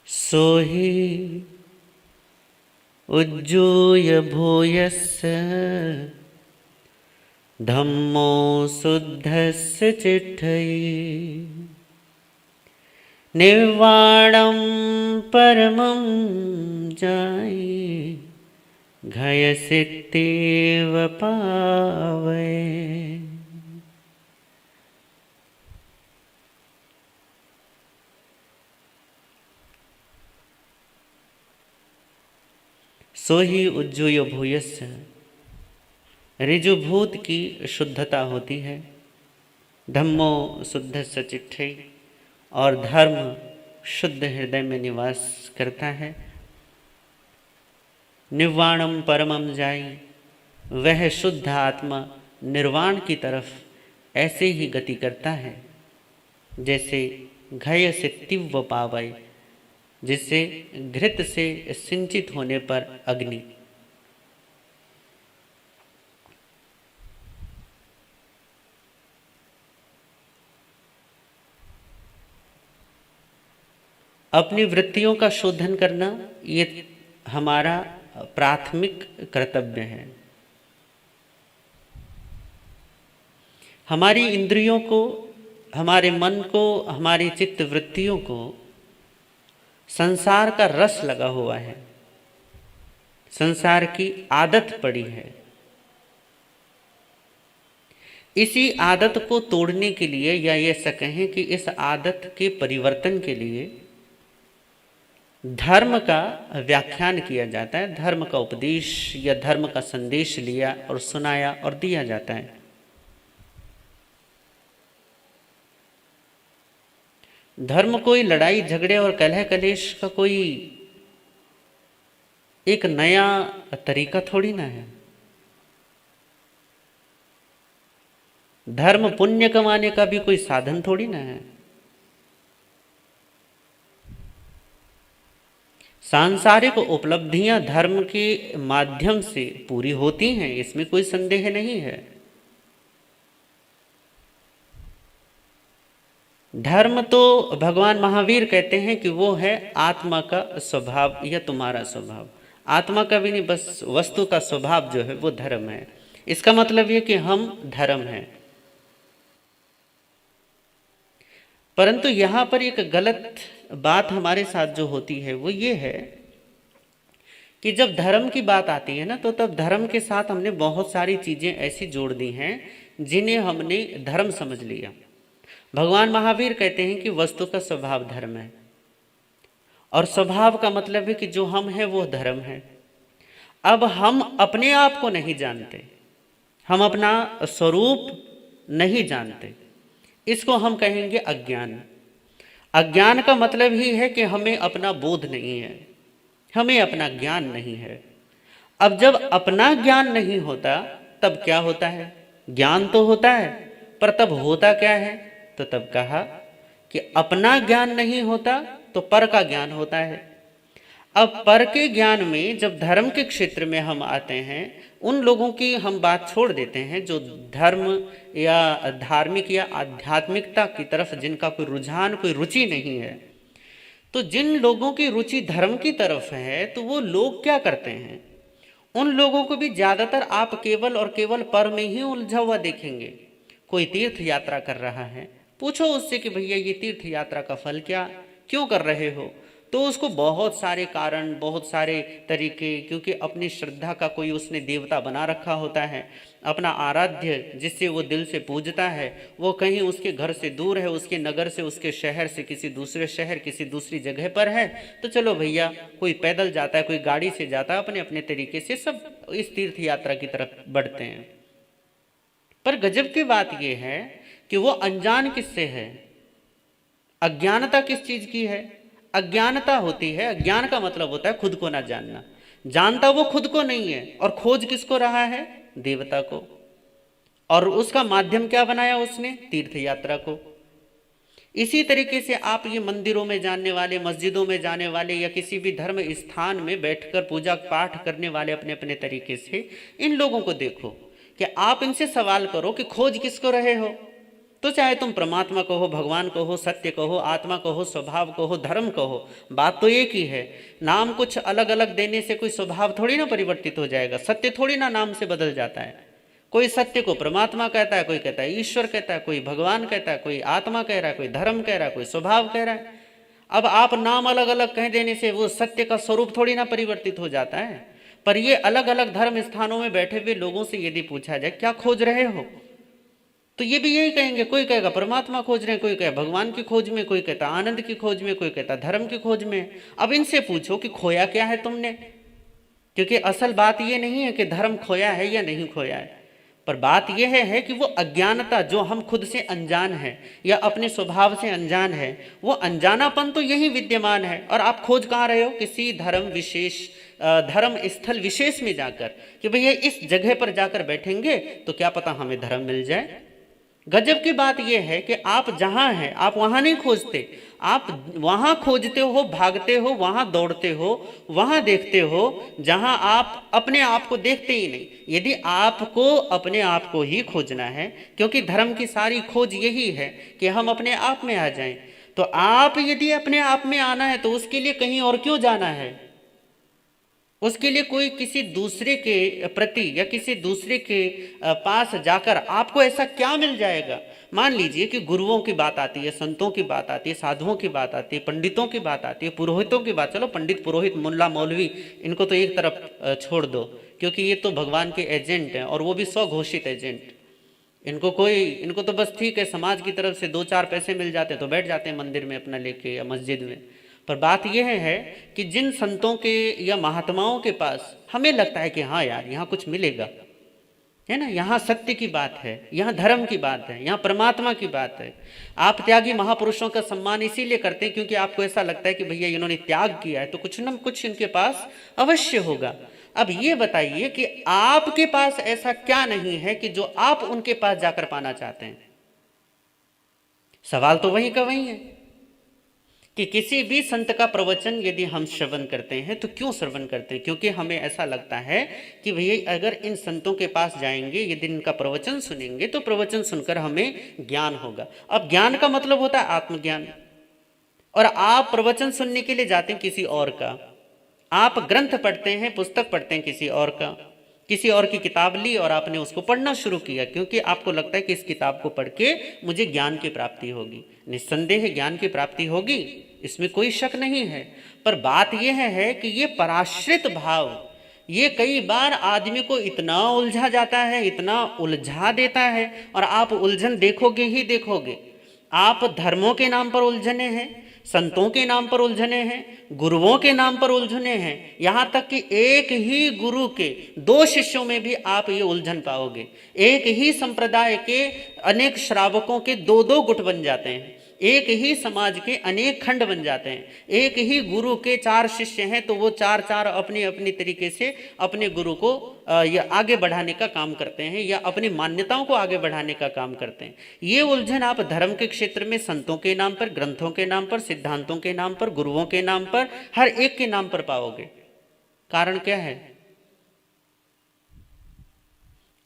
सोहि उज्जूय भूयस्य धम्मो शुद्धस्य चिट्ठयि निर्वाणं परमं जायि घयसित्येव पावै। सोहि उज्जूय भूयस्य, ऋजुभूत की शुद्धता होती है। धम्मो शुद्धस्य चिट्ठयि, और धर्म शुद्ध हृदय में निवास करता है। निर्वाणम परमम जाई, वह शुद्ध आत्मा निर्वाण की तरफ ऐसे ही गति करता है जैसे घय से तीव्र पावय, जिससे घृत से सिंचित होने पर अग्नि। अपनी वृत्तियों का शोधन करना ये हमारा प्राथमिक कर्तव्य है। हमारी इंद्रियों को, हमारे मन को, हमारी चित्त वृत्तियों को संसार का रस लगा हुआ है, संसार की आदत पड़ी है। इसी आदत को तोड़ने के लिए, या ये ऐसा कहें कि इस आदत के परिवर्तन के लिए धर्म का व्याख्यान किया जाता है, धर्म का उपदेश या धर्म का संदेश लिया और सुनाया और दिया जाता है। धर्म कोई लड़ाई झगड़े और कलह कलेश का कोई एक नया तरीका थोड़ी ना है। धर्म पुण्य कमाने का भी कोई साधन थोड़ी ना है। सांसारिक उपलब्धियां धर्म के माध्यम से पूरी होती हैं, इसमें कोई संदेह नहीं है। धर्म तो भगवान महावीर कहते हैं कि वो है आत्मा का स्वभाव या तुम्हारा स्वभाव। आत्मा का भी नहीं, बस वस्तु का स्वभाव जो है वो धर्म है। इसका मतलब ये कि हम धर्म हैं। परंतु यहाँ पर एक गलत बात हमारे साथ जो होती है वो ये है कि जब धर्म की बात आती है ना, तो तब धर्म के साथ हमने बहुत सारी चीज़ें ऐसी जोड़ दी हैं जिन्हें हमने धर्म समझ लिया। भगवान महावीर कहते हैं कि वस्तु का स्वभाव धर्म है, और स्वभाव का मतलब है कि जो हम हैं वो धर्म है। अब हम अपने आप को नहीं जानते, हम अपना स्वरूप नहीं जानते, इसको हम कहेंगे अज्ञान। अज्ञान का मतलब ही है कि हमें अपना बोध नहीं है, हमें अपना ज्ञान नहीं है। अब जब अपना ज्ञान नहीं होता तब क्या होता है? ज्ञान तो होता है, पर तब होता क्या है? तो तब कहा कि अपना ज्ञान नहीं होता तो पर का ज्ञान होता है। अब पर के ज्ञान में जब धर्म के क्षेत्र में हम आते हैं, उन लोगों की हम बात छोड़ देते हैं जो धर्म या धार्मिक या आध्यात्मिकता की तरफ जिनका कोई रुझान, कोई रुचि नहीं है। तो जिन लोगों की रुचि धर्म की तरफ है, तो वो लोग क्या करते हैं? उन लोगों को भी ज़्यादातर आप केवल और केवल पर में ही उलझा हुआ देखेंगे। कोई तीर्थ यात्रा कर रहा है, पूछो उससे कि भैया ये तीर्थ यात्रा का फल क्या, क्यों कर रहे हो? तो उसको बहुत सारे कारण, बहुत सारे तरीके, क्योंकि अपनी श्रद्धा का कोई उसने देवता बना रखा होता है, अपना आराध्य जिससे वो दिल से पूजता है, वो कहीं उसके घर से दूर है, उसके नगर से, उसके शहर से किसी दूसरे शहर, किसी दूसरी जगह पर है। तो चलो भैया, कोई पैदल जाता है, कोई गाड़ी से जाता है, अपने अपने तरीके से सब इस तीर्थ यात्रा की तरफ बढ़ते हैं। पर गजब की बात यह है कि वो अनजान किससे है? अज्ञानता किस चीज की है? अज्ञानता होती है, अज्ञान का मतलब होता है खुद को ना जानना। जानता वो खुद को नहीं है, और खोज किसको रहा है? देवता को। और उसका माध्यम क्या बनाया उसने? तीर्थ यात्रा को। इसी तरीके से आप ये मंदिरों में जाने वाले, मस्जिदों में जाने वाले, या किसी भी धर्म स्थान में बैठकर पूजा पाठ करने वाले अपने अपने तरीके से इन लोगों को देखो कि आप इनसे सवाल करो कि खोज किसको रहे हो? तो चाहे तुम परमात्मा कहो, भगवान कहो, सत्य कहो, आत्मा कहो, स्वभाव कहो, धर्म कहो, बात तो एक ही है। नाम कुछ अलग अलग देने से कोई स्वभाव थोड़ी ना परिवर्तित हो जाएगा, सत्य थोड़ी ना नाम से बदल जाता है। कोई सत्य को परमात्मा कहता है, कोई कहता है ईश्वर कहता है, कोई भगवान कहता है, कोई आत्मा कह रहा है, कोई धर्म कह रहा है, कोई स्वभाव कह रहा है। अब आप नाम अलग अलग कह देने से वो सत्य का स्वरूप थोड़ी ना परिवर्तित हो जाता है। पर ये अलग अलग धर्म स्थानों में बैठे हुए लोगों से यदि पूछा जाए क्या खोज रहे हो, तो ये भी यही कहेंगे। कोई कहेगा परमात्मा खोज रहे हैं, कोई कहे भगवान की खोज में, कोई कहता आनंद की खोज में, कोई कहता धर्म की खोज में। अब इनसे पूछो कि खोया क्या है तुमने, क्योंकि असल बात ये नहीं है कि धर्म खोया है या नहीं खोया है, पर बात यह है कि वो अज्ञानता जो हम खुद से अनजान है या अपने स्वभाव से अनजान है, वो अनजानापन तो यही विद्यमान है। और आप खोज कहाँ रहे हो, किसी धर्म विशेष, धर्म स्थल विशेष में जाकर कि भैया इस जगह पर जाकर बैठेंगे तो क्या पता हमें धर्म मिल जाए। गजब की बात यह है कि आप जहां हैं आप वहां नहीं खोजते, आप वहां खोजते हो, भागते हो, वहां दौड़ते हो, वहां देखते हो जहां आप अपने आप को देखते ही नहीं। यदि आपको अपने आप को ही खोजना है, क्योंकि धर्म की सारी खोज यही है कि हम अपने आप में आ जाएं, तो आप यदि अपने आप में आना है तो उसके लिए कहीं और क्यों जाना है। उसके लिए कोई किसी दूसरे के प्रति या किसी दूसरे के पास जाकर आपको ऐसा क्या मिल जाएगा। मान लीजिए कि गुरुओं की बात आती है, संतों की बात आती है, साधुओं की बात आती है, पंडितों की बात आती है, पुरोहितों की बात, चलो पंडित पुरोहित मुल्ला मौलवी इनको तो एक तरफ छोड़ दो, क्योंकि ये तो भगवान के एजेंट हैं और वो भी स्वघोषित एजेंट। इनको तो बस ठीक है, समाज की तरफ से 2-4 पैसे मिल जाते तो बैठ जाते हैं मंदिर में अपना लेके या मस्जिद में। पर बात यह है कि जिन संतों के या महात्माओं के पास हमें लगता है कि हाँ यार यहाँ कुछ मिलेगा, है ना, यहाँ सत्य की बात है, यहाँ धर्म की बात है, यहाँ परमात्मा की बात है। आप त्यागी महापुरुषों का सम्मान इसीलिए करते हैं क्योंकि आपको ऐसा लगता है कि भैया इन्होंने त्याग किया है तो कुछ न कुछ इनके पास अवश्य होगा। अब ये बताइए कि आपके पास ऐसा क्या नहीं है कि जो आप उनके पास जाकर पाना चाहते हैं। सवाल तो वही का वही है कि किसी भी संत का प्रवचन यदि हम श्रवण करते हैं तो क्यों श्रवण करते हैं, क्योंकि हमें ऐसा लगता है कि भैया अगर इन संतों के पास जाएंगे, यदि इनका प्रवचन सुनेंगे तो प्रवचन सुनकर हमें ज्ञान होगा। अब ज्ञान का मतलब होता है आत्मज्ञान, और आप प्रवचन सुनने के लिए जाते हैं किसी और का, आप ग्रंथ पढ़ते हैं, पुस्तक पढ़ते हैं किसी और का, किसी और की किताब ली और आपने उसको पढ़ना शुरू किया क्योंकि आपको लगता है कि इस किताब को पढ़ के मुझे ज्ञान की प्राप्ति होगी। निस्संदेह ज्ञान की प्राप्ति होगी, इसमें कोई शक नहीं है। पर बात यह है कि ये पराश्रित भाव ये कई बार आदमी को इतना उलझा जाता है, इतना उलझा देता है, और आप उलझन देखोगे ही देखोगे। आप धर्मों के नाम पर उलझने हैं, संतों के नाम पर उलझने हैं, गुरुओं के नाम पर उलझने हैं, यहाँ तक कि एक ही गुरु के 2 शिष्यों में भी आप ये उलझन पाओगे। एक ही संप्रदाय के अनेक श्रावकों के 2-2 गुट बन जाते हैं, एक ही समाज के अनेक खंड बन जाते हैं। एक ही गुरु के 4 शिष्य हैं तो वो 4-4 अपनी अपनी तरीके से अपने गुरु को या आगे बढ़ाने का काम करते हैं या अपनी मान्यताओं को आगे बढ़ाने का काम करते हैं। ये उलझन आप धर्म के क्षेत्र में संतों के नाम पर, ग्रंथों के नाम पर, सिद्धांतों के नाम पर, गुरुओं के नाम पर, हर एक के नाम पर पाओगे। कारण क्या है?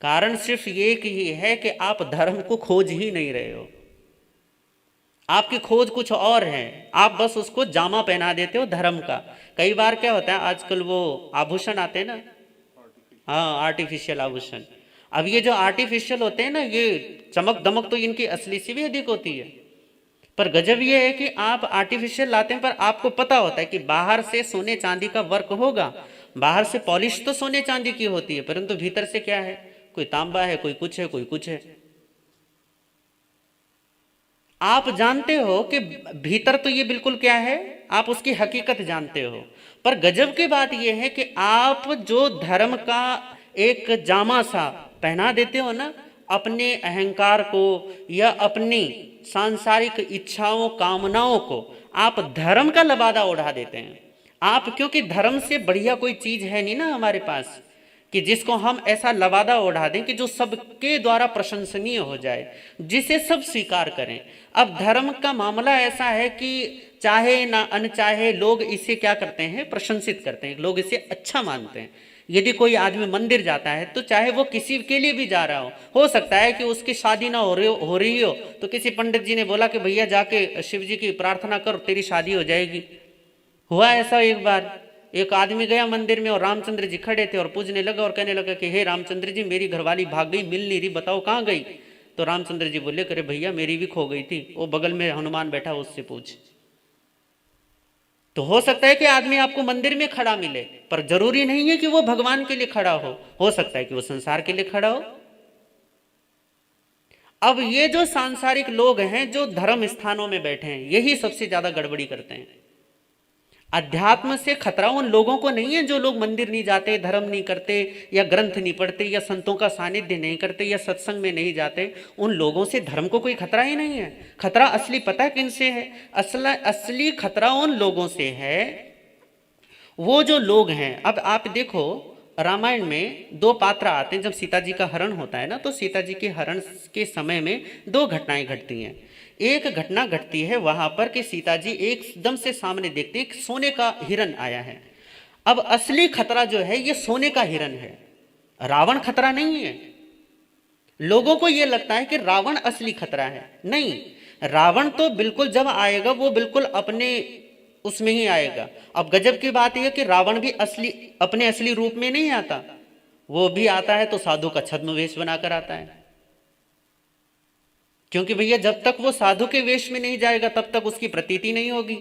कारण सिर्फ एक ही है कि आप धर्म को खोज ही नहीं रहे हो। आपकी खोज कुछ और है, आप बस उसको जामा पहना देते हो धर्म का। कई बार क्या होता है, आजकल वो आभूषण आते हैं ना, हाँ आर्टिफिशियल आभूषण। अब ये जो आर्टिफिशियल होते हैं ना, ये चमक दमक तो इनकी असली से भी अधिक होती है। पर गजब ये है कि आप आर्टिफिशियल लाते हैं पर आपको पता होता है कि बाहर से सोने चांदी का वर्क होगा, बाहर से पॉलिश तो सोने चांदी की होती है, परंतु भीतर से क्या है, कोई तांबा है, कोई कुछ है, कोई कुछ है। आप जानते हो कि भीतर तो ये बिल्कुल क्या है, आप उसकी हकीकत जानते हो। पर गजब की बात यह है कि आप जो धर्म का एक जामा सा पहना देते हो ना, अपने अहंकार को या अपनी सांसारिक इच्छाओं कामनाओं को आप धर्म का लबादा उड़ा देते हैं। आप, क्योंकि धर्म से बढ़िया कोई चीज है नहीं ना हमारे पास कि जिसको हम ऐसा लबादा उड़ा दें कि जो सबके द्वारा प्रशंसनीय हो जाए, जिसे सब स्वीकार करें। अब धर्म का मामला ऐसा है कि चाहे ना अनचाहे लोग इसे क्या करते हैं, प्रशंसित करते हैं, लोग इसे अच्छा मानते हैं। यदि कोई आदमी मंदिर जाता है तो चाहे वो किसी के लिए भी जा रहा हो सकता है कि उसकी शादी ना हो रही हो, तो किसी पंडित जी ने बोला कि भैया जाके शिव जी की प्रार्थना कर, तेरी शादी हो जाएगी। हुआ ऐसा एक बार, एक आदमी गया मंदिर में और रामचंद्र जी खड़े थे और पूजने लगा और कहने लगा कि हे रामचंद्र जी, मेरी घरवाली भाग गई, मिल नहीं रही, बताओ कहाँ गई। तो रामचंद्र जी बोले, करे भैया मेरी भी खो गई थी, वो बगल में हनुमान बैठा उससे पूछ। तो हो सकता है कि आदमी आपको मंदिर में खड़ा मिले, पर जरूरी नहीं है कि वो भगवान के लिए खड़ा हो सकता है कि वो संसार के लिए खड़ा हो। अब ये जो सांसारिक लोग हैं जो धर्म स्थानों में बैठे हैं, यही सबसे ज्यादा गड़बड़ी करते हैं। अध्यात्म से खतरा उन लोगों को नहीं है जो लोग मंदिर नहीं जाते, धर्म नहीं करते, या ग्रंथ नहीं पढ़ते, या संतों का सानिध्य नहीं करते, या सत्संग में नहीं जाते। उन लोगों से धर्म को कोई खतरा ही नहीं है। खतरा असली पता है किनसे है? असली खतरा उन लोगों से है, वो जो लोग हैं। अब आप देखो, रामायण में दो पात्र आते हैं। जब सीता जी का हरण होता है ना, तो सीता जी के हरण के समय में दो घटनाएं घटती हैं। एक घटना घटती है वहां पर कि सीता जी एकदम से सामने देखते हैं सोने का हिरण आया है। अब असली खतरा जो है ये सोने का हिरण है, रावण खतरा नहीं है। लोगों को यह लगता है कि रावण असली खतरा है, नहीं। रावण तो बिल्कुल जब आएगा वो बिल्कुल अपने उसमें ही आएगा। अब गजब की बात यह कि रावण भी अपने असली रूप में नहीं आता, वो भी आता है तो साधु का छद्म वेश बनाकर आता है। क्योंकि भैया जब तक वो साधु के वेश में नहीं जाएगा तब तक उसकी प्रतीति नहीं होगी।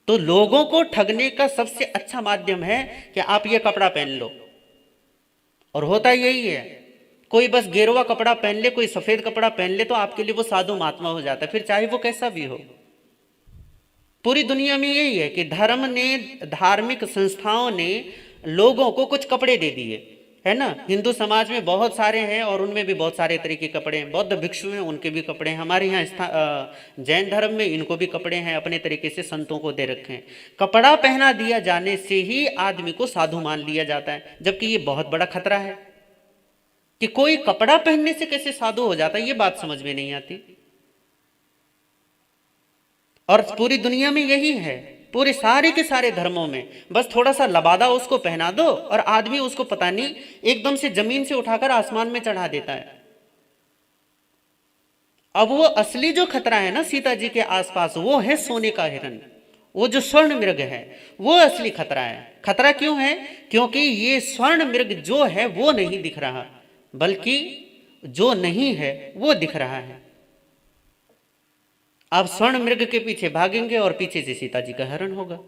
तो लोगों को ठगने का सबसे अच्छा माध्यम है कि आप ये कपड़ा पहन लो, और होता यही है। कोई बस गेरुआ कपड़ा पहन ले, कोई सफेद कपड़ा पहन ले, तो आपके लिए वो साधु महात्मा हो जाता है, फिर चाहे वो कैसा भी हो। पूरी दुनिया में यही है कि धर्म ने, धार्मिक संस्थाओं ने लोगों को कुछ कपड़े दे दिए, है ना। हिंदू समाज में बहुत सारे हैं और उनमें भी बहुत सारे तरीके के कपड़े हैं। बौद्ध भिक्षु हैं, उनके भी कपड़े हैं। हमारे यहाँ जैन धर्म में इनको भी कपड़े हैं, अपने तरीके से संतों को दे रखे हैं। कपड़ा पहना दिया जाने से ही आदमी को साधु मान लिया जाता है, जबकि ये बहुत बड़ा खतरा है कि कोई कपड़ा पहनने से कैसे साधु हो जाता है, ये बात समझ में नहीं आती। और पूरी दुनिया में यही है, पूरे सारे के सारे धर्मों में। बस थोड़ा सा लबादा उसको पहना दो और आदमी उसको पता नहीं एकदम से जमीन से उठाकर आसमान में चढ़ा देता है। अब वो असली जो खतरा है ना सीता जी के आसपास, वो है सोने का हिरण, वो जो स्वर्ण मृग है, वो असली खतरा है। खतरा क्यों है? क्योंकि ये स्वर्ण मृग जो है वो नहीं दिख रहा, बल्कि जो नहीं है वो दिख रहा है। आप स्वर्ण मृग के पीछे भागेंगे और पीछे से सीता जी का हरण होगा।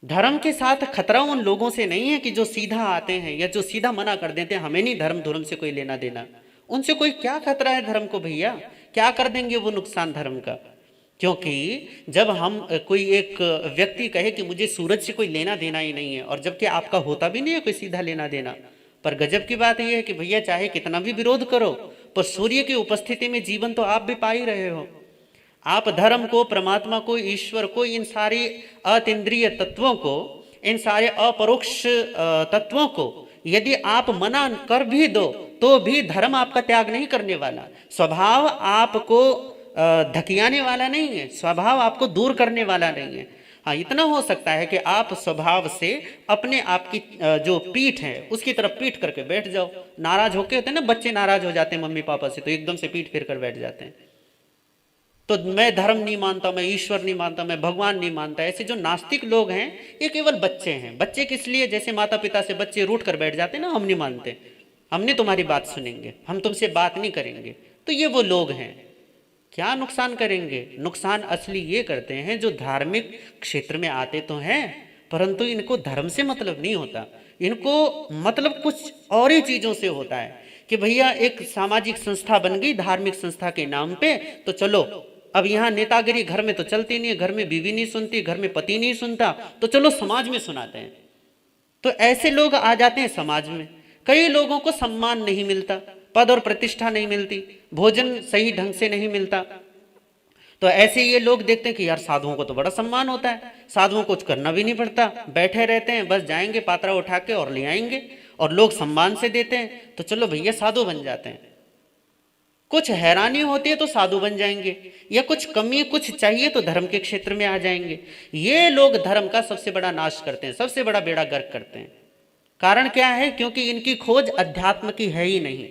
धर्म के साथ खतरा उन लोगों से नहीं है कि जो सीधा आते हैं या जो सीधा मना कर देते हैं, हमें नहीं धर्म से कोई लेना देना। उनसे कोई क्या खतरा है धर्म को भैया? क्या कर देंगे वो नुकसान धर्म का? क्योंकि जब हम कोई एक व्यक्ति कहे कि मुझे सूरज से कोई लेना देना ही नहीं है, और जबकि आपका होता भी नहीं है कोई सीधा लेना देना, पर गजब की बात यह है कि भैया चाहे कितना भी विरोध करो, पर सूर्य की उपस्थिति में जीवन तो आप भी पा ही रहे हो। आप धर्म को, परमात्मा को, ईश्वर को, इन सारे अतीन्द्रिय तत्वों को, इन सारे अपरोक्ष तत्वों को यदि आप मना कर भी दो तो भी धर्म आपका त्याग नहीं करने वाला। स्वभाव आपको धकियाने वाला नहीं है, स्वभाव आपको दूर करने वाला नहीं है। हाँ, इतना हो सकता है कि आप स्वभाव से अपने आप की जो पीठ है उसकी तरफ पीठ करके बैठ जाओ। नाराज होके होते हैं ना बच्चे, नाराज हो जाते हैं मम्मी पापा से, तो एकदम से पीठ फेर कर बैठ जाते हैं। तो मैं धर्म नहीं मानता, मैं ईश्वर नहीं मानता, मैं भगवान नहीं मानता, ऐसे जो नास्तिक लोग हैं ये केवल बच्चे हैं। बच्चे किस लिए? जैसे माता पिता से बच्चे रूठ कर बैठ जाते हैं ना, हम नहीं मानते, हमने तुम्हारी बात सुनेंगे, हम तुमसे बात नहीं करेंगे। तो ये वो लोग हैं। क्या नुकसान करेंगे? नुकसान असली ये करते हैं जो धार्मिक क्षेत्र में आते तो हैं, परंतु इनको धर्म से मतलब नहीं होता। इनको मतलब कुछ और ही चीज़ों से होता है कि भैया एक सामाजिक संस्था बन गई धार्मिक संस्था के नाम पे, तो चलो अब यहाँ नेतागिरी घर में तो चलती नहीं है, घर में बीवी नहीं सुनती, घर में पति नहीं सुनता, तो चलो समाज में सुनाते हैं। तो ऐसे लोग आ जाते हैं समाज में। कई लोगों को सम्मान नहीं मिलता, पद और प्रतिष्ठा नहीं मिलती, भोजन सही ढंग से नहीं मिलता, तो ऐसे ये लोग देखते हैं कि यार साधुओं को तो बड़ा सम्मान होता है, साधुओं को कुछ करना भी नहीं पड़ता, बैठे रहते हैं, बस जाएंगे पात्रा उठा के और ले आएंगे और लोग सम्मान से देते हैं, तो चलो भैया साधु बन जाते हैं। कुछ हैरानी होती है तो साधु बन जाएंगे, या कुछ कमी कुछ चाहिए तो धर्म के क्षेत्र में आ जाएंगे। ये लोग धर्म का सबसे बड़ा नाश करते हैं, सबसे बड़ा बेड़ा गर्क करते हैं। कारण क्या है? क्योंकि इनकी खोज अध्यात्म की है ही नहीं।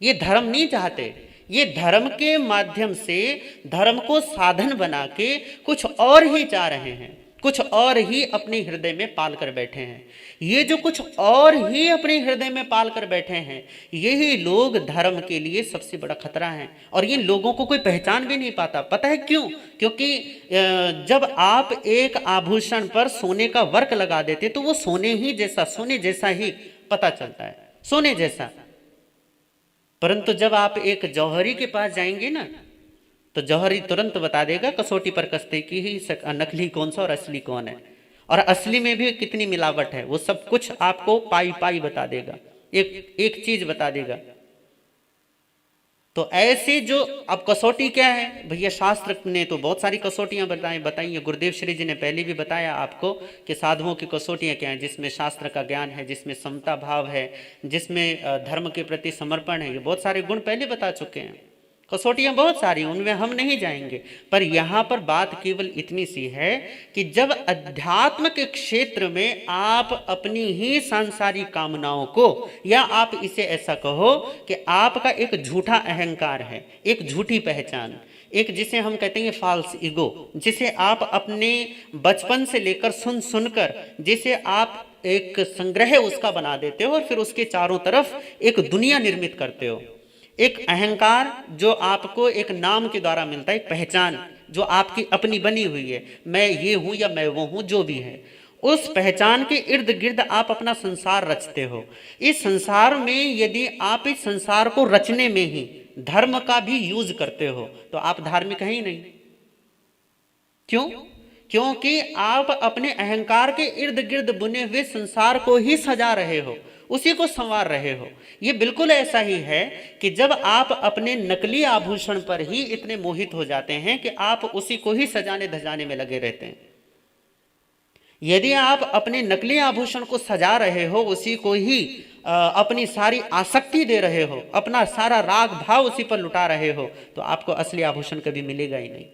ये धर्म नहीं चाहते, ये धर्म के माध्यम से धर्म को साधन बना के कुछ और ही चाह रहे हैं, कुछ और ही अपने हृदय में पाल कर बैठे हैं। ये जो कुछ और ही अपने हृदय में पाल कर बैठे हैं, यही लोग धर्म के लिए सबसे बड़ा खतरा हैं। और इन लोगों को कोई पहचान भी नहीं पाता। पता है क्यों? क्योंकि जब आप एक आभूषण पर सोने का वर्क लगा देते तो वो सोने जैसा ही पता चलता है, सोने जैसा। परंतु जब आप एक जौहरी के पास जाएंगे ना, तो जौहरी तुरंत बता देगा कसौटी पर कसते कि ही नकली कौन सा और असली कौन है, और असली में भी कितनी मिलावट है, वो सब कुछ आपको पाई पाई बता देगा, एक एक चीज बता देगा। तो ऐसे जो अब कसौटी क्या है भैया, शास्त्र ने तो बहुत सारी कसौटियां बताई है। गुरुदेव श्री जी ने पहले भी बताया आपको कि साधुओं की कसौटियां क्या हैं, जिसमें शास्त्र का ज्ञान है, जिसमें समता भाव है, जिसमें धर्म के प्रति समर्पण है। ये बहुत सारे गुण पहले बता चुके हैं। कसौटियां बहुत सारी, उनमें हम नहीं जाएंगे। पर यहाँ पर बात केवल इतनी सी है कि जब अध्यात्म के क्षेत्र में आप अपनी ही सांसारिक कामनाओं को, या आप इसे ऐसा कहो कि आपका एक झूठा अहंकार है, एक झूठी पहचान, एक जिसे हम कहते हैं फॉल्स ईगो, जिसे आप अपने बचपन से लेकर सुन सुनकर, जिसे आप एक संग्रह उसका बना देते हो और फिर उसके चारों तरफ एक दुनिया निर्मित करते हो। एक अहंकार जो आपको एक नाम के द्वारा मिलता है, एक पहचान जो आपकी अपनी बनी हुई है, मैं ये हूं या मैं वो हूं, जो भी है, उस पहचान के इर्द गिर्द आप अपना संसार रचते हो। इस संसार में यदि आप इस संसार को रचने में ही धर्म का भी यूज करते हो तो आप धार्मिक हैं ही नहीं। क्यों? क्योंकि आप अपने अहंकार के इर्द गिर्द बुने हुए संसार को ही सजा रहे हो, उसी को संवार रहे हो। ये बिल्कुल ऐसा ही है कि जब आप अपने नकली आभूषण पर ही इतने मोहित हो जाते हैं कि आप उसी को ही सजाने धजाने में लगे रहते हैं। यदि आप अपने नकली आभूषण को सजा रहे हो, उसी को ही अपनी सारी आसक्ति दे रहे हो, अपना सारा राग भाव उसी पर लुटा रहे हो, तो आपको असली आभूषण कभी मिलेगा ही नहीं।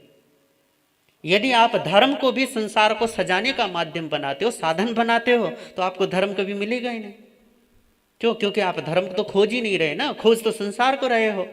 यदि आप धर्म को भी संसार को सजाने का माध्यम बनाते हो, साधन बनाते हो, तो आपको धर्म कभी मिलेगा ही नहीं। क्यों? क्योंकि आप धर्म तो खोज ही नहीं रहे ना, खोज तो संसार को रहे हो।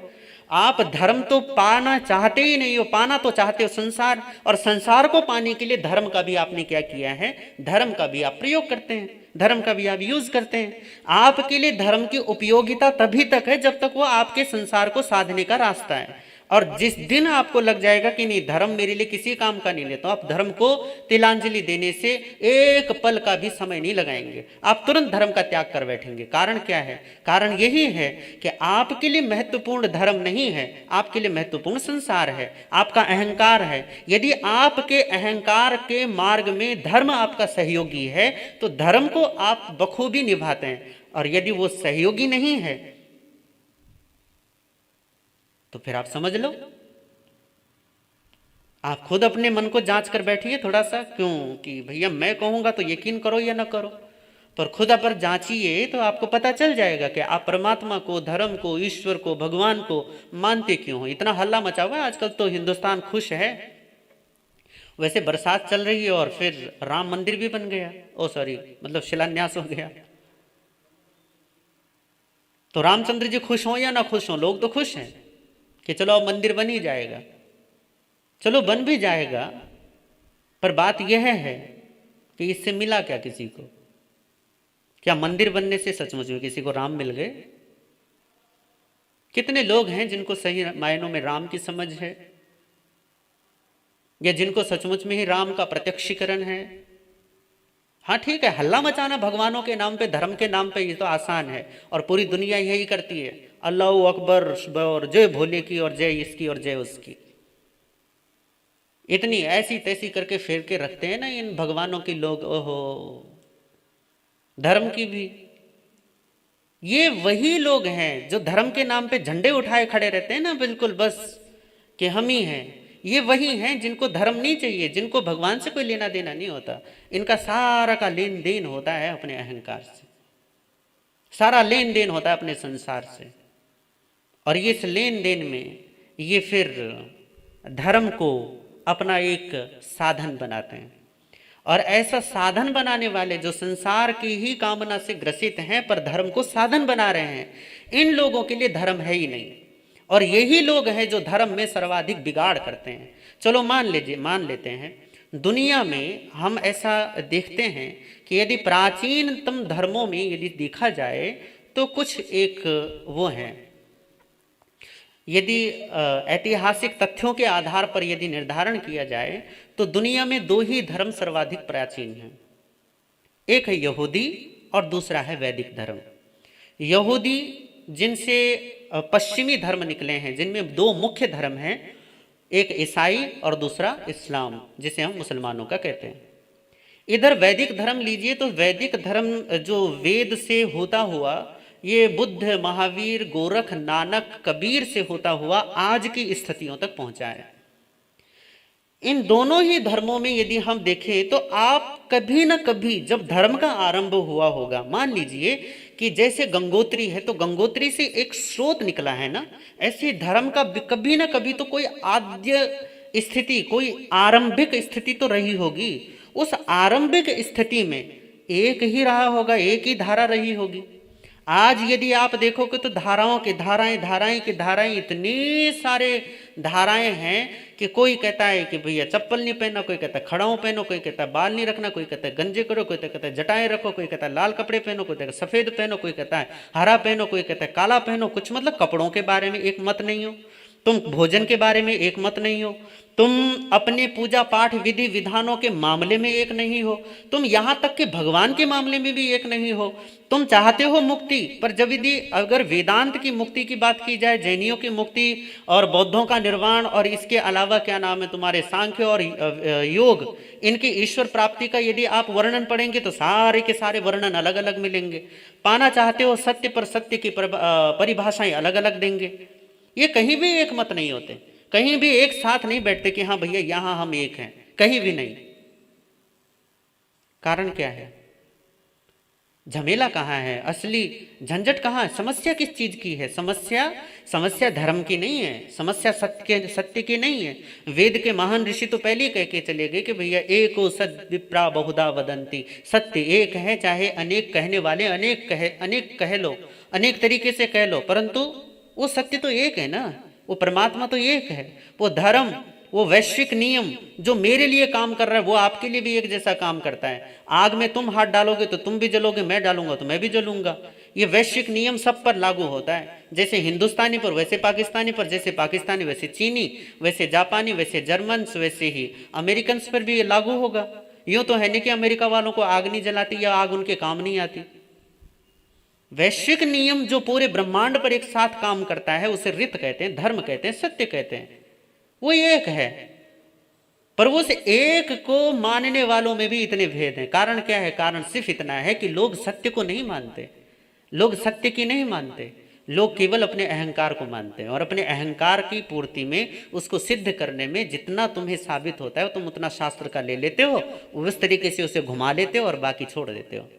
आप धर्म तो पाना चाहते ही नहीं हो, पाना तो चाहते हो संसार, और संसार को पाने के लिए धर्म का भी आपने क्या किया है, धर्म का भी आप प्रयोग करते हैं, धर्म का भी आप यूज करते हैं। आपके लिए धर्म की उपयोगिता तभी तक है जब तक वो आपके संसार को साधने का रास्ता है। और जिस दिन आपको लग जाएगा कि नहीं, धर्म मेरे लिए किसी काम का नहीं, लेता, आप धर्म को तिलांजलि देने से एक पल का भी समय नहीं लगाएंगे, आप तुरंत धर्म का त्याग कर बैठेंगे। कारण क्या है? कारण यही है कि आपके लिए महत्वपूर्ण धर्म नहीं है, आपके लिए महत्वपूर्ण संसार है, आपका अहंकार है। यदि आपके अहंकार के मार्ग में धर्म आपका सहयोगी है तो धर्म को आप बखूबी निभाते हैं, और यदि वो सहयोगी नहीं है तो फिर आप समझ लो। आप खुद अपने मन को जांच कर बैठिए थोड़ा सा। क्यों कि भैया मैं कहूंगा तो यकीन करो या ना करो, पर खुद पर जांचिए तो आपको पता चल जाएगा कि आप परमात्मा को, धर्म को, ईश्वर को, भगवान को मानते क्यों हो। इतना हल्ला मचा हुआ है आजकल, तो हिंदुस्तान खुश है। वैसे बरसात चल रही है और फिर राम मंदिर भी बन गया, मतलब शिलान्यास हो गया। तो रामचंद्र जी खुश हो या ना खुश हो, लोग तो खुश हैं कि चलो अब मंदिर बन ही जाएगा। चलो बन भी जाएगा, पर बात यह है कि इससे मिला क्या किसी को? क्या मंदिर बनने से सचमुच में किसी को राम मिल गए? कितने लोग हैं जिनको सही मायनों में राम की समझ है, या जिनको सचमुच में ही राम का प्रत्यक्षीकरण है? हाँ ठीक है, हल्ला मचाना भगवानों के नाम पे, धर्म के नाम पे, ये तो आसान है, और पूरी दुनिया यही करती है, अल्लाह अकबर और जय भोले की और जय इसकी और जय उसकी। इतनी ऐसी तैसी करके फेर के रखते हैं ना इन भगवानों की लोग। ओहो, धर्म की भी। ये वही लोग हैं जो धर्म के नाम पे झंडे उठाए खड़े रहते हैं ना, बिल्कुल बस कि हम ही हैं। ये वही हैं जिनको धर्म नहीं चाहिए, जिनको भगवान से कोई लेना देना नहीं होता। इनका सारा का लेन देन होता है अपने अहंकार से, सारा लेन देन होता है अपने संसार से। और ये इस लेन देन में ये फिर धर्म को अपना एक साधन बनाते हैं। और ऐसा साधन बनाने वाले जो संसार की ही कामना से ग्रसित हैं पर धर्म को साधन बना रहे हैं, इन लोगों के लिए धर्म है ही नहीं। और यही लोग हैं जो धर्म में सर्वाधिक बिगाड़ करते हैं। चलो मान लेते हैं दुनिया में हम ऐसा देखते हैं कि यदि प्राचीनतम धर्मों में यदि देखा जाए तो कुछ एक वो हैं, यदि ऐतिहासिक तथ्यों के आधार पर यदि निर्धारण किया जाए तो दुनिया में दो ही धर्म सर्वाधिक प्राचीन हैं। एक है यहूदी और दूसरा है वैदिक धर्म। यहूदी जिनसे पश्चिमी धर्म निकले हैं, जिनमें दो मुख्य धर्म हैं, एक ईसाई और दूसरा इस्लाम, जिसे हम मुसलमानों का कहते हैं। इधर वैदिक धर्म लीजिए तो वैदिक धर्म जो वेद से होता हुआ, ये बुद्ध, महावीर, गोरख, नानक, कबीर से होता हुआ आज की स्थितियों तक पहुंचा है। इन दोनों ही धर्मों में यदि हम देखें तो आप कभी ना कभी जब धर्म का आरंभ हुआ होगा, मान लीजिए कि जैसे गंगोत्री है तो गंगोत्री से एक स्रोत निकला है ना, ऐसे धर्म का कभी ना कभी तो कोई आद्य स्थिति, कोई आरंभिक स्थिति तो रही होगी। उस आरंभिक स्थिति में एक ही रहा होगा, एक ही धारा रही होगी। आज यदि आप देखोगे तो धाराओं की धाराएं इतनी सारे धाराएं हैं कि कोई कहता है कि भैया चप्पल नहीं पहनो, कोई कहता है खड़ाऊ पहनो, कोई कहता है बाल नहीं रखना, कोई कहता है गंजे करो, कोई कहता है जटाएं रखो, कोई कहता है लाल कपड़े पहनो, कोई कहता है सफेद पहनो, कोई कहता है हरा पहनो, कोई कहता है काला पहनो। कुछ मतलब कपड़ों के बारे में एक मत नहीं हो, तुम भोजन के बारे में एक मत नहीं हो, तुम अपने पूजा पाठ विधि विधानों के मामले में एक नहीं हो, तुम यहाँ तक कि भगवान के मामले में भी एक नहीं हो। तुम चाहते हो मुक्ति, पर जब यदि अगर वेदांत की मुक्ति की बात की जाए, जैनियों की मुक्ति और बौद्धों का निर्वाण और इसके अलावा क्या नाम है तुम्हारे सांख्य और योग, इनकी ईश्वर प्राप्ति का यदि आप वर्णन पढ़ेंगे तो सारे के सारे वर्णन अलग अलग मिलेंगे। पाना चाहते हो सत्य, पर सत्य की परिभाषाएं अलग अलग देंगे। ये कहीं भी एक मत नहीं होते, कहीं भी एक साथ नहीं बैठते कि हाँ भैया यहां हम एक हैं, कहीं भी नहीं। कारण क्या है? झमेला कहाँ है? असली झंझट कहाँ है? समस्या किस चीज की है? समस्या धर्म की नहीं है, समस्या सत्य की नहीं है। वेद के महान ऋषि तो पहले ही कह के चले गए कि भैया एको सद विप्रा बहुधा वदंती, सत्य एक है, चाहे अनेक कहने वाले अनेक कह लो, अनेक तरीके से कह लो, परंतु वो सत्य तो एक है ना, वो परमात्मा तो एक है। वो धर्म, वो वैश्विक नियम जो मेरे लिए काम कर रहा है वो आपके लिए भी एक जैसा काम करता है। आग में तुम हाथ डालोगे तो तुम भी जलोगे, मैं डालूंगा तो मैं भी जलूंगा। ये वैश्विक नियम सब पर लागू होता है, जैसे हिंदुस्तानी पर वैसे पाकिस्तानी पर, जैसे पाकिस्तानी वैसे चीनी, वैसे जापानी, वैसे जर्मन, वैसे ही अमेरिकन पर भी ये लागू होगा। यूं तो है नहीं कि अमेरिका वालों को आग नहीं जलाती या आग उनके काम नहीं आती। वैश्विक नियम जो पूरे ब्रह्मांड पर एक साथ काम करता है उसे रित कहते हैं, धर्म कहते हैं, सत्य कहते हैं। वो एक है, पर वो से एक को मानने वालों में भी इतने भेद हैं। कारण क्या है? कारण सिर्फ इतना है कि लोग सत्य को नहीं मानते, लोग सत्य की नहीं मानते, लोग केवल अपने अहंकार को मानते हैं। और अपने अहंकार की पूर्ति में, उसको सिद्ध करने में जितना तुम्हें साबित होता है तुम उतना शास्त्र का ले लेते हो, उस तरीके से उसे घुमा लेते हो और बाकी छोड़ देते हो।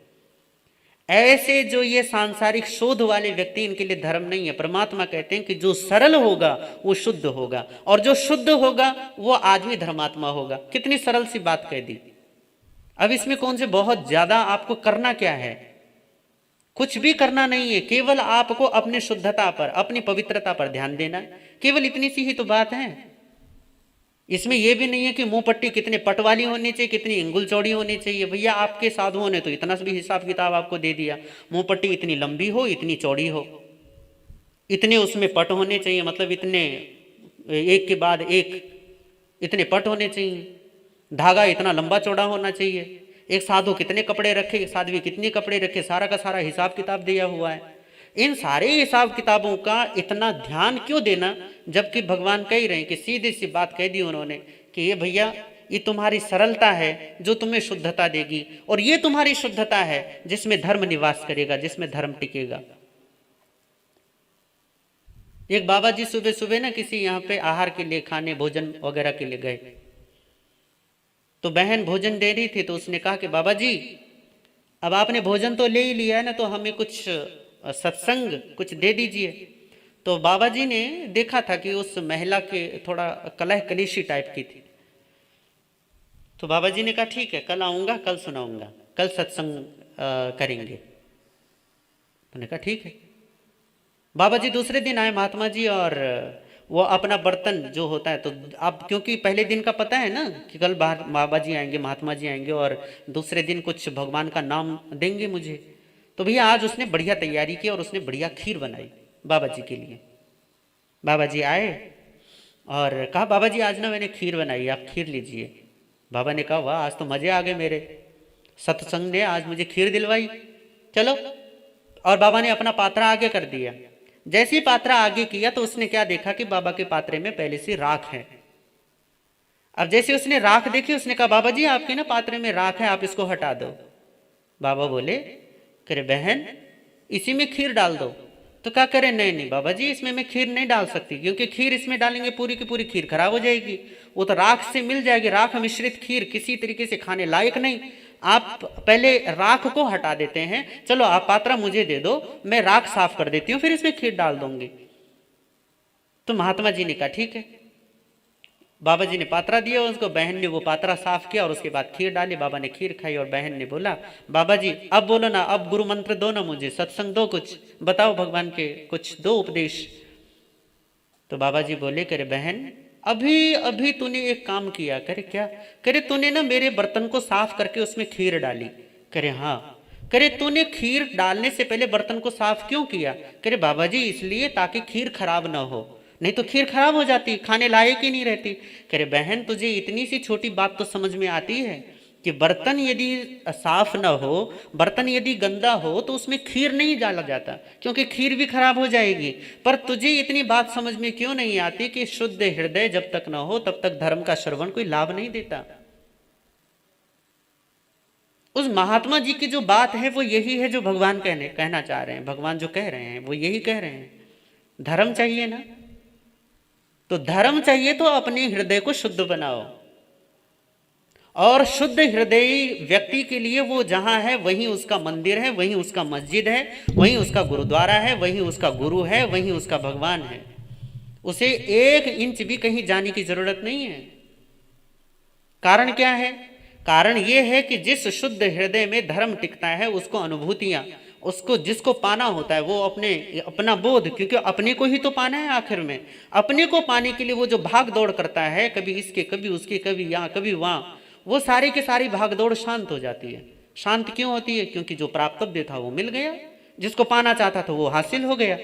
ऐसे जो ये सांसारिक शोध वाले व्यक्ति, इनके लिए धर्म नहीं है। परमात्मा कहते हैं कि जो सरल होगा वो शुद्ध होगा, और जो शुद्ध होगा वो आदमी धर्मात्मा होगा। कितनी सरल सी बात कह दी। अब इसमें कौन से बहुत ज्यादा आपको करना क्या है? कुछ भी करना नहीं है, केवल आपको अपनी शुद्धता पर, अपनी पवित्रता पर ध्यान देना है। केवल इतनी सी ही तो बात है। इसमें यह भी नहीं है कि मुंह पट्टी कितने पट वाली होनी चाहिए, कितनी इंगुल चौड़ी होनी चाहिए। भैया आपके साधुओं ने तो इतना भी हिसाब किताब आपको दे दिया, मुंह पट्टी इतनी लंबी हो, इतनी चौड़ी हो, इतने उसमें पट होने चाहिए, मतलब इतने एक के बाद एक इतने पट होने चाहिए, धागा इतना लंबा चौड़ा होना चाहिए, एक साधु कितने कपड़े रखे, एक साध्वी कितने कपड़े रखे, सारा का सारा हिसाब किताब दिया हुआ है। इन सारे हिसाब किताबों का इतना ध्यान क्यों देना, जबकि भगवान कह रहे हैं कि सीधी सी बात कह दी उन्होंने कि ये भैया ये तुम्हारी सरलता है जो तुम्हें शुद्धता देगी, और ये तुम्हारी शुद्धता है जिसमें धर्म निवास करेगा, जिसमें धर्म टिकेगा। एक बाबा जी सुबह सुबह ना किसी यहाँ पे आहार के लिए, खाने भोजन वगैरह के लिए गए, तो बहन भोजन दे रही थी, तो उसने कहा कि बाबा जी अब आपने भोजन तो ले ही लिया है ना, तो हमें कुछ सत्संग कुछ दे दीजिए। तो बाबा जी ने देखा था कि उस महिला के थोड़ा कलह कलेशी टाइप की थी। तो बाबा जी ने कहा ठीक है, कल आऊँगा, कल सुनाऊँगा, कल सत्संग करेंगे। उन्होंने कहा ठीक है। बाबा जी दूसरे दिन आए महात्मा जी, और वो अपना बर्तन जो होता है, तो आप क्योंकि पहले दिन का पता है ना कि कल बाहर बाबा जी आएंगे, महात्मा जी आएंगे और दूसरे दिन कुछ भगवान का नाम देंगे मुझे, तो भैया आज उसने बढ़िया तैयारी की और उसने बढ़िया खीर बनाई बाबा जी के लिए। बाबा जी आए और कहा बाबा जी आज ना मैंने खीर बनाई, आप खीर लीजिए। बाबा ने कहा वाह, आज तो मजे आ गए मेरे, सत्संग ने आज मुझे खीर दिलवाई, चलो। और बाबा ने अपना पात्रा आगे कर दिया। जैसे ही पात्रा आगे किया तो उसने क्या देखा कि बाबा के पात्रे में पहले से राख है। अब जैसे उसने राख देखी, उसने कहा बाबा जी आपके ना पात्रे में राख है, आप इसको हटा दो। बाबा बोले करे बहन इसी में खीर डाल दो। तो क्या करे, नहीं नहीं बाबा जी इसमें मैं खीर नहीं डाल सकती, क्योंकि खीर इसमें डालेंगे पूरी की पूरी खीर खराब हो जाएगी, वो तो राख से मिल जाएगी, राख मिश्रित खीर किसी तरीके से खाने लायक नहीं। आप पहले राख को हटा देते हैं, चलो आप पात्रा मुझे दे दो, मैं राख साफ कर देती हूँ, फिर इसमें खीर डाल दूंगी। तो महात्मा जी ने कहा ठीक है। बाबा जी ने पात्रा दिया उसको, बहन ने वो पात्रा साफ किया और उसके बाद खीर डाली। बाबा ने खीर खाई और बहन ने बोला बाबा जी अब बोलो ना, अब गुरु मंत्र दो ना, मुझे सत्संग दो, कुछ बताओ भगवान के, कुछ दो उपदेश। तो बाबा जी बोले करे बहन अभी अभी तूने एक काम किया। करे क्या? करे तूने ना मेरे बर्तन को साफ करके उसमें खीर डाली। करे हाँ। करे तूने खीर डालने से पहले बर्तन को साफ क्यों किया? करे बाबा जी इसलिए ताकि खीर खराब ना हो, नहीं तो खीर खराब हो जाती, खाने लायक ही नहीं रहती। करे बहन तुझे इतनी सी छोटी बात तो समझ में आती है कि बर्तन यदि साफ ना हो, बर्तन यदि गंदा हो तो उसमें खीर नहीं डाला जाता, क्योंकि खीर भी खराब हो जाएगी। पर तुझे इतनी बात समझ में क्यों नहीं आती कि शुद्ध हृदय जब तक ना हो तब तक धर्म का श्रवण कोई लाभ नहीं देता। उस महात्मा जी की जो बात है वो यही है जो भगवान कहना चाह रहे हैं। भगवान जो कह रहे हैं वो यही कह रहे हैं, धर्म चाहिए ना, तो धर्म चाहिए तो अपने हृदय को शुद्ध बनाओ। और शुद्ध हृदयी व्यक्ति के लिए वो जहां है वहीं उसका मंदिर है, वहीं उसका मस्जिद है, वहीं उसका गुरुद्वारा है, वहीं उसका गुरु है, वहीं उसका भगवान है। उसे 1 इंच भी कहीं जाने की जरूरत नहीं है। कारण क्या है? कारण ये है कि जिस शुद्ध हृदय में धर्म टिकता है उसको अनुभूतियां, उसको जिसको पाना होता है वो अपना बोध, क्योंकि अपने को ही तो पाना है आखिर में। अपने को पाने के लिए वो जो भाग दौड़ करता है, कभी इसके कभी उसके, कभी यहाँ कभी वहां, वो सारी की सारी भाग दौड़ शांत हो जाती है। शांत क्यों होती है? क्योंकि जो प्राप्तव्य था वो मिल गया, जिसको पाना चाहता था वो हासिल हो गया।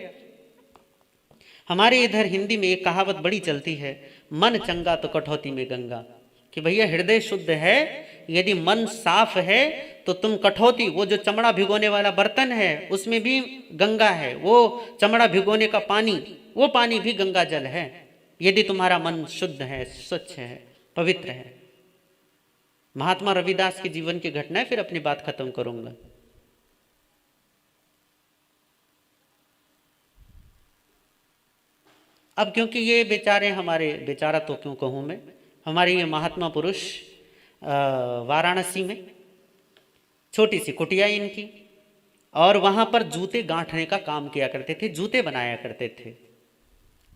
हमारे इधर हिंदी में एक कहावत बड़ी चलती है, मन चंगा तो कठौती में गंगा। कि भैया हृदय शुद्ध है, यदि मन साफ है तो तुम कठौती, वो जो चमड़ा भिगोने वाला बर्तन है उसमें भी गंगा है, वो चमड़ा भिगोने का पानी, वो पानी भी गंगा जल है, यदि तुम्हारा मन शुद्ध है, स्वच्छ है, पवित्र है। महात्मा रविदास के जीवन की घटना है, फिर अपनी बात खत्म करूंगा। अब क्योंकि ये बेचारे हमारे, बेचारा तो क्यों कहूँ मैं, हमारे ये महात्मा पुरुष वाराणसी में छोटी सी कुटिया इनकी, और वहाँ पर जूते गांठने का काम किया करते थे, जूते बनाया करते थे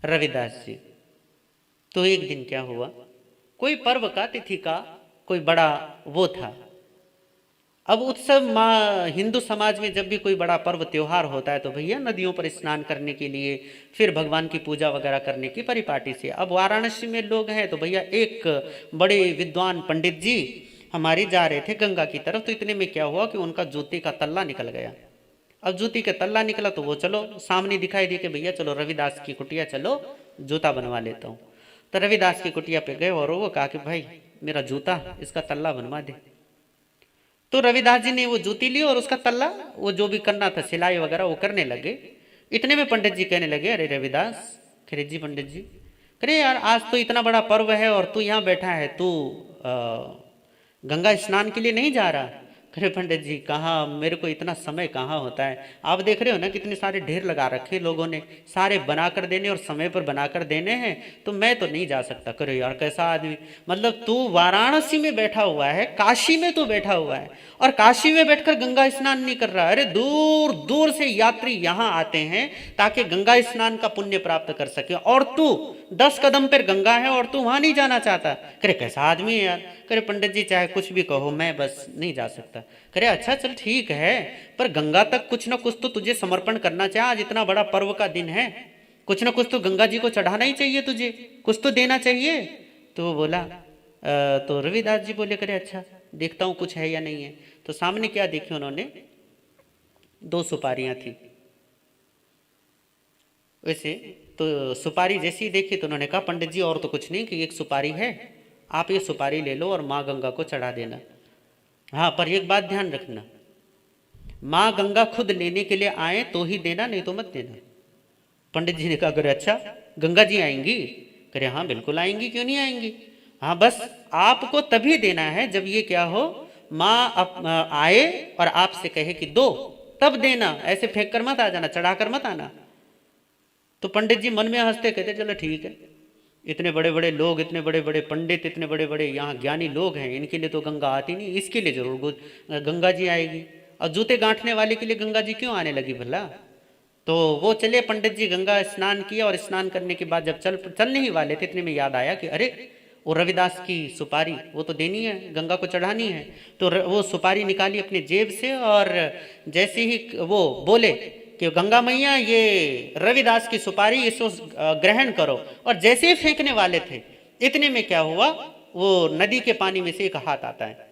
रविदास जी। तो एक दिन क्या हुआ, कोई पर्व का, तिथि का कोई बड़ा वो था। अब उत्सव, हिंदू समाज में जब भी कोई बड़ा पर्व त्योहार होता है तो भैया नदियों पर स्नान करने के लिए, फिर भगवान की पूजा वगैरह करने की परिपाटी से। अब वाराणसी में लोग हैं तो भैया एक बड़े विद्वान पंडित जी हमारे जा रहे थे गंगा की तरफ, तो इतने में क्या हुआ कि उनका जूते का तल्ला निकल गया। अब जूती का तल्ला निकला तो वो चलो सामने दिखाई दी कि भैया चलो रविदास की कुटिया चलो, जूता बनवा लेता हूँ। तो रविदास की कुटिया पे गए और वो कहा कि भाई मेरा जूता, इसका तल्ला बनवा दे। तो रविदास जी ने वो जूती ली और उसका तल्ला, वो जो भी करना था सिलाई वगैरह वो करने लगे। इतने में पंडित जी कहने लगे, अरे रविदास, खरे जी पंडित जी, अरे यार आज तो इतना बड़ा पर्व है और तू यहाँ बैठा है, तू गंगा स्नान के लिए नहीं जा रहा? अरे पंडित जी कहाँ, मेरे को इतना समय कहाँ होता है। आप देख रहे हो ना कितने सारे ढेर लगा रखे लोगों ने, सारे बना कर देने और समय पर बना कर देने हैं, तो मैं तो नहीं जा सकता। करे यार कैसा आदमी, मतलब तू वाराणसी में बैठा हुआ है, काशी में तू बैठा हुआ है और काशी में बैठकर गंगा स्नान नहीं कर रहा। अरे दूर दूर से यात्री यहाँ आते हैं ताकि गंगा स्नान का पुण्य प्राप्त कर सके, और तू 10 कदम पर गंगा है और तू वहां नहीं जाना चाहता। करे कैसा आदमी है यार। करे पंडित जी चाहे कुछ भी कहो, मैं बस नहीं जा सकता। करे अच्छा चल ठीक है, पर गंगा तक कुछ ना कुछ तो तुझे समर्पण करना चाहिए। आज इतना बड़ा पर्व का दिन है, कुछ ना कुछ तो गंगा जी को चढ़ाना ही चाहिए, तुझे कुछ तो देना चाहिए। तो वो बोला तो रविदास जी बोले करे अच्छा देखता हूँ कुछ है या नहीं है। तो सामने क्या देखी उन्होंने, 2 सुपारियां थी। वैसे तो सुपारी जैसी देखी तो उन्होंने कहा पंडित जी और तो कुछ नहीं कि एक सुपारी है, आप ये सुपारी ले लो और माँ गंगा को चढ़ा देना। हाँ पर एक बात ध्यान रखना, माँ गंगा खुद लेने के लिए आए तो ही देना, नहीं तो मत देना। पंडित जी ने कहा करे अच्छा गंगा जी आएंगी। करे हाँ बिल्कुल आएंगी, क्यों नहीं आएंगी। हाँ बस आपको तभी देना है जब ये क्या हो, माँ आए और आपसे कहे कि दो, तब देना, ऐसे फेंक कर मत आ जाना, चढ़ा कर मत आना। तो पंडित जी मन में हंसते कहते चलो ठीक है, इतने बड़े बड़े लोग, इतने बड़े बड़े पंडित, इतने बड़े बड़े यहाँ ज्ञानी लोग हैं, इनके लिए तो गंगा आती नहीं, इसके लिए जरूर गंगा जी आएगी। और जूते गांठने वाले के लिए गंगा जी क्यों आने लगी भला। तो वो चले, पंडित जी गंगा स्नान किया और स्नान करने के बाद जब चलने ही वाले थे, इतने में याद आया कि अरे वो रविदास की सुपारी वो तो देनी है, गंगा को चढ़ानी है। तो वो सुपारी निकाली अपने जेब से और जैसे ही वो बोले कि गंगा मैया ये रविदास की सुपारी, इसको ग्रहण करो, और जैसे ही फेंकने वाले थे इतने में क्या हुआ, वो नदी के पानी में से एक हाथ आता है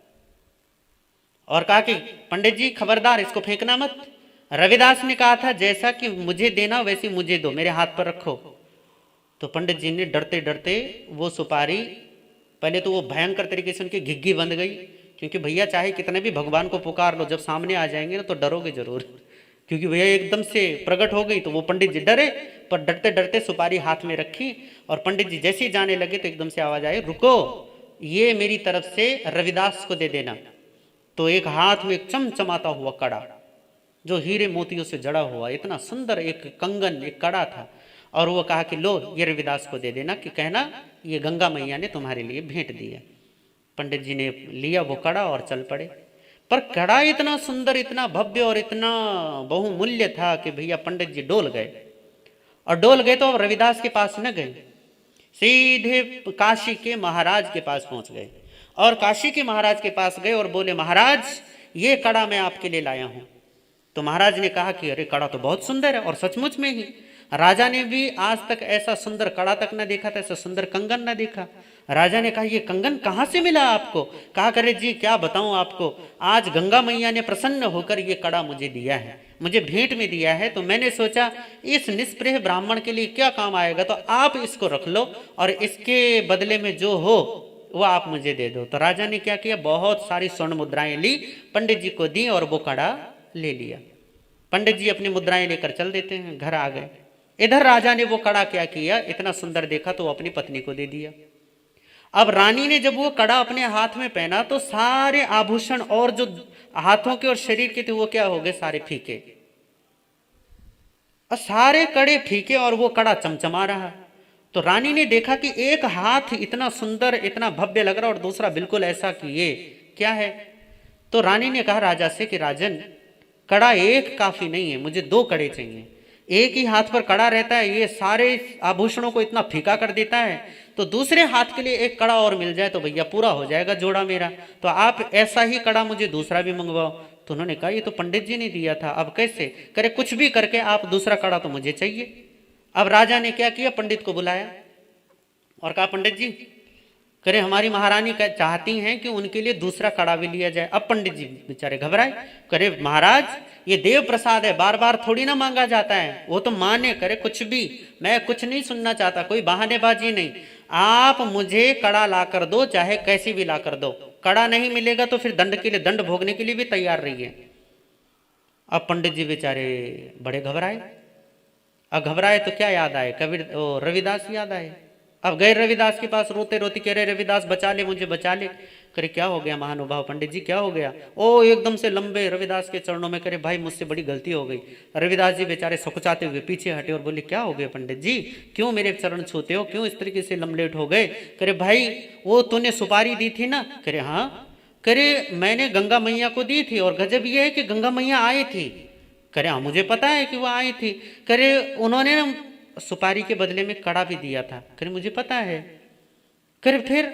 और कहा कि पंडित जी खबरदार इसको फेंकना मत। रविदास ने कहा था जैसा कि मुझे देना वैसे मुझे दो, मेरे हाथ पर रखो। तो पंडित जी ने डरते डरते वो सुपारी, पहले तो वो भयंकर तरीके से उनकी घिग्गी बंध गई, क्योंकि भैया चाहे कितने भी भगवान को पुकार लो, जब सामने आ जाएंगे ना तो डरोगे जरूर, क्योंकि भैया एकदम से प्रकट हो गई। तो वो पंडित जी डरे, पर डरते डरते सुपारी हाथ में रखी और पंडित जी जैसे ही जाने लगे तो एकदम से आवाज आई रुको, ये मेरी तरफ से रविदास को दे देना। तो एक हाथ में एक चमचमाता हुआ कड़ा, जो हीरे मोतियों से जड़ा हुआ इतना सुंदर एक कंगन, एक कड़ा था, और वो कहा कि लो ये रविदास को दे देना, कि कहना ये गंगा मैया ने तुम्हारे लिए भेंट दी है। पंडित जी ने लिया वो कड़ा और चल पड़े। पर कड़ा इतना सुंदर, इतना भव्य और इतना बहुमूल्य था कि भैया पंडित जी डोल गए, और डोल गए तो अब रविदास के पास न गए, सीधे काशी के महाराज के पास पहुंच गए। और काशी के महाराज के पास गए और बोले महाराज ये कड़ा मैं आपके लिए लाया हूं। तो महाराज ने कहा कि अरे कड़ा तो बहुत सुंदर है, और सचमुच में ही राजा ने भी आज तक ऐसा सुंदर कड़ा तक न देखा था, ऐसा सुंदर कंगन न देखा। राजा ने कहा ये कंगन कहाँ से मिला आपको। कहा करे जी क्या बताऊं आपको, आज गंगा मैया ने प्रसन्न होकर ये कड़ा मुझे दिया है, मुझे भेंट में दिया है, तो मैंने सोचा इस निष्प्रह ब्राह्मण के लिए क्या काम आएगा, तो आप इसको रख लो और इसके बदले में जो हो वो आप मुझे दे दो। तो राजा ने क्या किया, बहुत सारी स्वर्ण मुद्राएं ली, पंडित जी को दी और वो कड़ा ले लिया। पंडित जी अपनी मुद्राएं लेकर चल देते हैं, घर आ गए। इधर राजा ने वो कड़ा क्या किया, इतना सुंदर देखा तो वो अपनी पत्नी को दे दिया। अब रानी ने जब वो कड़ा अपने हाथ में पहना तो सारे आभूषण और जो हाथों के और शरीर के थे वो क्या हो गए, सारे फीके, और सारे कड़े फीके और वो कड़ा चमचमा रहा। तो रानी ने देखा कि एक हाथ इतना सुंदर, इतना भव्य लग रहा और दूसरा बिल्कुल ऐसा कि ये क्या है। तो रानी ने कहा राजा से कि राजन कड़ा एक काफी नहीं है, मुझे 2 कड़े चाहिए। एक ही हाथ पर कड़ा रहता है, ये सारे आभूषणों को इतना फीका कर देता है, तो दूसरे हाथ के लिए एक कड़ा और मिल जाए तो भैया पूरा हो जाएगा जोड़ा मेरा। तो आप ऐसा ही कड़ा मुझे दूसरा भी मंगवाओ। तो उन्होंने कहा ये तो पंडित जी ने दिया था, अब कैसे करे, कुछ भी करके आप दूसरा कड़ा तो मुझे चाहिए। अब राजा ने क्या किया, पंडित को बुलाया और कहा पंडित जी करे हमारी महारानी चाहती हैं कि उनके लिए दूसरा कड़ा भी लिया जाए। अब पंडित जी बेचारे घबराए, करे महाराज ये देव प्रसाद है, बार बार थोड़ी ना मांगा जाता है, वो तो माने, करे कुछ भी, मैं कुछ नहीं सुनना चाहता, कोई बहानेबाजी नहीं, आप मुझे कड़ा ला कर दो, चाहे कैसी भी ला कर दो। कड़ा नहीं मिलेगा तो फिर दंड के लिए, दंड भोगने के लिए भी तैयार रहिए। अब पंडित जी बेचारे बड़े घबराए। अब घबराए तो क्या याद आए, कबीर रविदास याद आए। अब गए रविदास के पास रोते रोते, कह रहे रविदास बचा ले मुझे, बचा ले। करे क्या हो गया महानुभाव पंडित जी, क्या हो गया? ओ एकदम से लंबे रविदास के चरणों में, करे भाई मुझसे बड़ी गलती हो गई। रविदास जी बेचारे सकुचाते हुए पीछे हटे और बोले क्या हो गया पंडित जी, क्यों मेरे चरण छूते हो, क्यों इस तरीके से लमलेट हो गए? करे भाई वो तूने सुपारी दी थी ना? करे हाँ। करे मैंने गंगा मैया को दी थी, और गजब ये है कि गंगा मैया आई थी। करे हाँ मुझे पता है कि वो आई थी। करे उन्होंने ना सुपारी के बदले में कड़ा भी दिया था। करे मुझे पता है। करे फिर?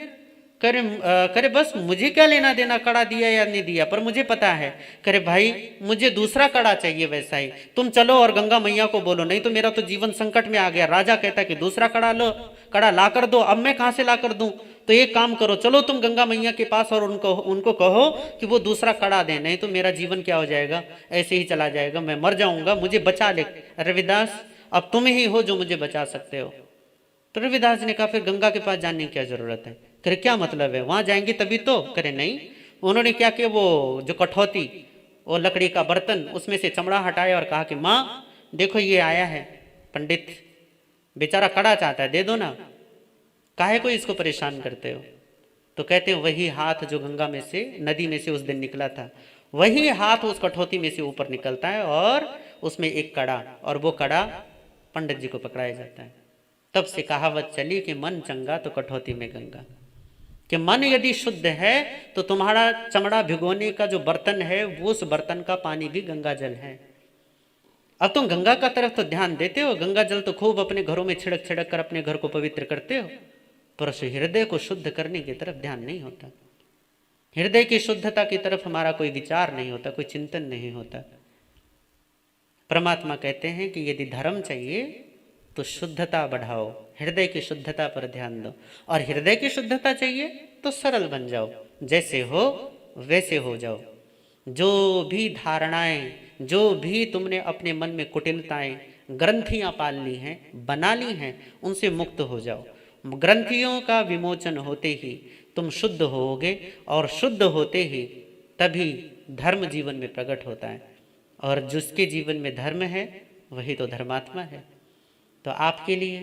करे बस मुझे क्या लेना देना कड़ा दिया या नहीं दिया, पर मुझे पता है। करे भाई मुझे दूसरा कड़ा चाहिए वैसा ही, तुम चलो और गंगा मैया को बोलो, नहीं तो मेरा तो जीवन संकट में आ गया। राजा कहता है कि दूसरा कड़ा लो, कड़ा ला कर दो। अब मैं कहां से ला कर दूं? तो एक काम करो, चलो तुम गंगा मैया के पास और उनको कहो कि वो दूसरा कड़ा दें, नहीं तो मेरा जीवन क्या हो जाएगा, ऐसे ही चला जाएगा, मैं मर जाऊंगा, मुझे बचा ले। रविदास अब तुम ही हो जो मुझे बचा सकते हो। तो रविदास ने कहा फिर गंगा के पास जाने की क्या जरूरत है? करे क्या मतलब है, वहां जाएंगे तभी तो? करे नहीं। उन्होंने क्या किया, वो जो कठौती, वो लकड़ी का बर्तन, उसमें से चमड़ा हटाया और कहा कि माँ देखो ये आया है पंडित, बेचारा कड़ा चाहता है, दे दो ना, काहे को इसको परेशान करते हो? तो कहते हैं वही हाथ जो गंगा में से, नदी में से उस दिन निकला था, वही हाथ उस कठौती में से ऊपर निकलता है और उसमें एक कड़ा, और वो कड़ा पंडित जी को पकड़ाया जाता है। तब से कहावत चली कि मन चंगा तो कठौती में गंगा, कि मन यदि शुद्ध है तो तुम्हारा चमड़ा भिगोने का जो बर्तन है वो उस बर्तन का पानी भी गंगा जल है। अब तुम गंगा का तरफ तो ध्यान देते हो, गंगा जल तो खूब अपने घरों में छिड़क छिड़क कर अपने घर को पवित्र करते हो, पर उस हृदय को शुद्ध करने की तरफ ध्यान नहीं होता। हृदय की शुद्धता की तरफ हमारा कोई विचार नहीं होता, कोई चिंतन नहीं होता। परमात्मा कहते हैं कि यदि धर्म चाहिए तो शुद्धता बढ़ाओ, हृदय की शुद्धता पर ध्यान दो, और हृदय की शुद्धता चाहिए तो सरल बन जाओ, जैसे हो वैसे हो जाओ। जो भी धारणाएं, जो भी तुमने अपने मन में कुटिलताएं, ग्रंथियां पाल ली हैं, बना ली हैं, उनसे मुक्त हो जाओ। ग्रंथियों का विमोचन होते ही तुम शुद्ध होगे, और शुद्ध होते ही तभी धर्म जीवन में प्रकट होता है, और जिसके जीवन में धर्म है वही तो धर्मात्मा है। तो आपके लिए,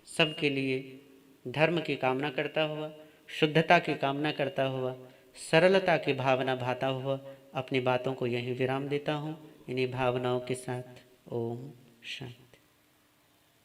सबके लिए धर्म की कामना करता हुआ, शुद्धता की कामना करता हुआ, सरलता की भावना भाता हुआ अपनी बातों को यहीं विराम देता हूँ। इन्हीं भावनाओं के साथ ओम शांति।